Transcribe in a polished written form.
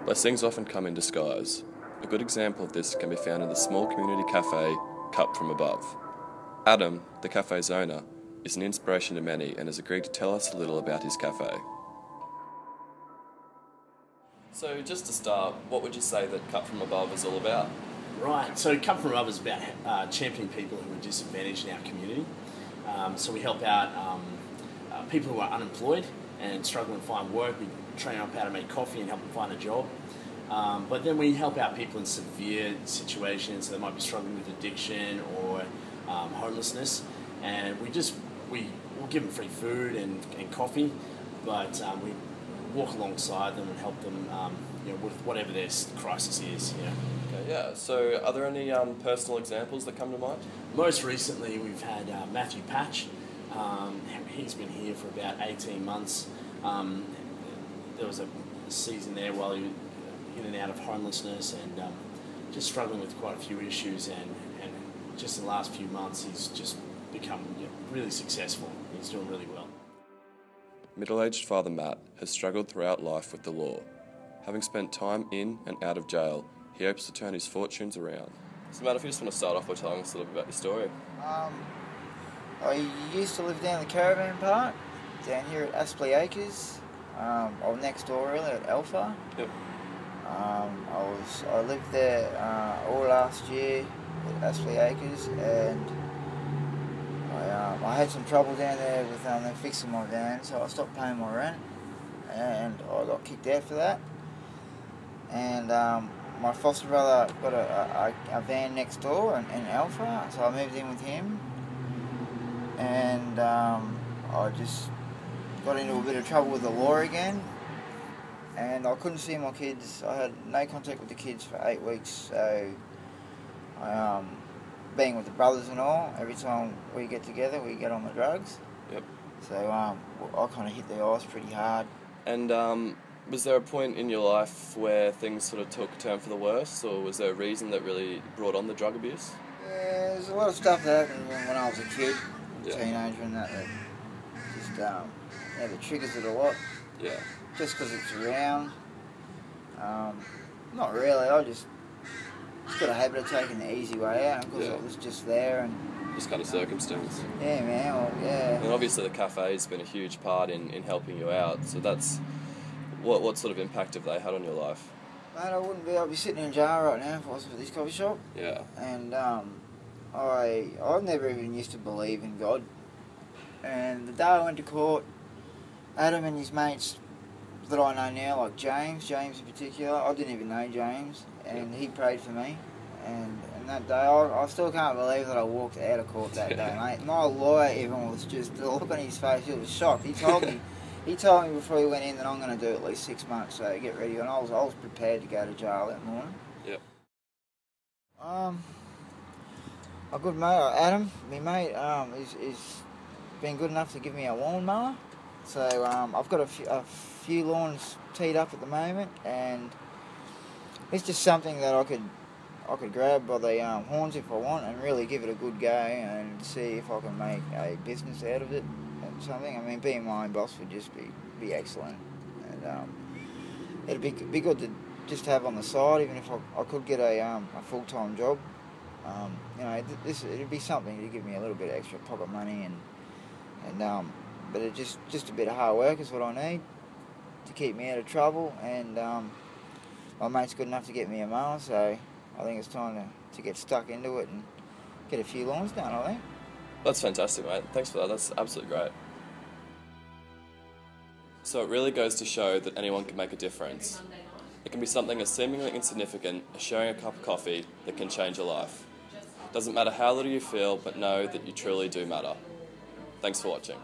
Blessings often come in disguise. A good example of this can be found in the small community cafe, Cup from Above. Adam, the cafe's owner, is an inspiration to many and has agreed to tell us a little about his cafe. So just to start, what would you say that Cup from Above is all about? Right, so Come From Above is about championing people who are disadvantaged in our community. So we help out people who are unemployed and struggling to find work. We train them up how to make coffee and help them find a job. But then we help out people in severe situations. So they might be struggling with addiction or homelessness. And we'll give them free food and coffee, but we walk alongside them and help them with whatever their crisis is. Okay, yeah. So are there any personal examples that come to mind? Most recently we've had Matthew Patch. He's been here for about 18 months. There was a season there while he was in and out of homelessness and just struggling with quite a few issues, and just in the last few months he's just become really successful. He's doing really well. Middle-aged Father Matt has struggled throughout life with the law. Having spent time in and out of jail, he hopes to turn his fortunes around. So Matt, if you just want to start off by telling us a little bit about your story. I used to live down the caravan park, down here at Aspley Acres. I was next door really at Alpha. Yep. I lived there all last year at Aspley Acres, and I had some trouble down there with them fixing my van, so I stopped paying my rent, and I got kicked out for that. And my foster brother got a van next door in Alpha, so I moved in with him, and I just got into a bit of trouble with the law again, and I couldn't see my kids. I had no contact with the kids for 8 weeks, so being with the brothers and all, every time we get together we get on the drugs. Yep. So I kind of hit the ice pretty hard. And was there a point in your life where things sort of took a turn for the worse, or was there a reason that really brought on the drug abuse? Yeah, there's a lot of stuff that happened when I was a kid, Yeah. teenager, and that just that triggers it a lot. Yeah. Just because it's around. Not really. I just got a habit of taking the easy way out because it was just there and. Just kind of circumstance. Yeah, man. Well, yeah. And obviously the cafe's been a huge part in helping you out. So that's what sort of impact have they had on your life? Mate, I'd be sitting in jail right now if I was for this coffee shop. Yeah. And I've never even used to believe in God. And the day I went to court, Adam and his mates that I know now, like James in particular, I didn't even know James, and he prayed for me. And that day, I still can't believe that I walked out of court that day, mate. My lawyer even was just, the look on his face, he was shocked. He told me before he went in that I'm going to do at least 6 months, so get ready. And I was prepared to go to jail that morning. Yep. A good mate, Adam, my mate, is been good enough to give me a lawnmower. So I've got a few lawns teed up at the moment, and it's just something that I could grab by the horns if I want and really give it a good go and see if I can make a business out of it and something. I mean, being my own boss would just be excellent, and it'd be good to just have on the side, even if I could get a full-time job. It'd be something to give me a little bit of extra pocket money, but it's just a bit of hard work is what I need to keep me out of trouble, and my mate's good enough to get me a mower, so I think it's time to get stuck into it and get a few lawns done, I think. That's fantastic, mate. Thanks for that. That's absolutely great. So it really goes to show that anyone can make a difference. It can be something as seemingly insignificant as sharing a cup of coffee that can change your life. Doesn't matter how little you feel, but know that you truly do matter. Thanks for watching.